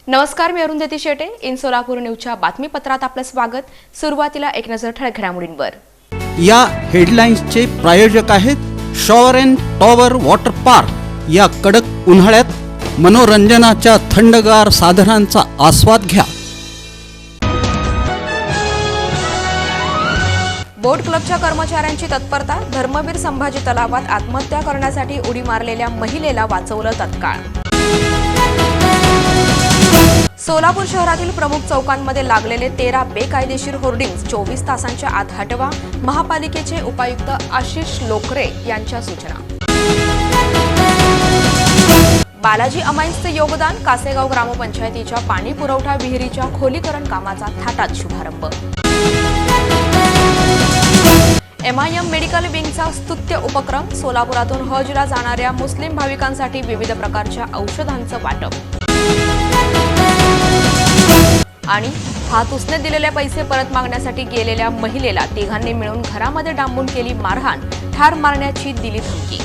नमस्कार, मी अरुंधती शेटे. इन सोलापूर न्यूजच्या बातमीपत्रात आपलं स्वागत. सुरुवातीला एक नजर ठळक घडामोडींवर. या हेडलाईन्सचे प्रायोजक आहेत shower and tower water park. या कडक उन्हाळ्यात मनोरंजनाच्या थंडगार साधनांचा आस्वाद घ्या. बोट क्लबच्या कर्मचाऱ्यांची तत्परता. धर्मवीर संभाजी तलावात आत्महत्या करण्यासाठी उडी मारलेल्या महिलेला वाचवलं तत्काळ. सोलापूर शहरातील प्रमुख चौकांमध्ये लागलेले 13 बेकायदेशीर होर्डिंग्ज 24 तासांच्या आत हटवा. महापालिकेचे उपायुक्त आशिष लोकरे यांच्या सूचना. बालाजी अमाईंचे योगदान. कासेगाव ग्रामपंचायतीच्या पाणी पुरवठा विहिरीच्या खोलीकरण कामाचा थाटात शुभारंभ. MIM मेडिकल विंगचा स्तुत्य उपक्रम. सोलापुरातून हजला जाणाऱ्या मुस्लिम भाविकांसाठी विविध प्रकारच्या औषधांचं वाटप. आणि हात उसने दिलेले पैसे परत मागण्यासाठी गेलेल्या महिलेला तिघांनी मिळून घरामध्ये डांबून केली मारहाण. ठार मारण्याची दिली धमकी.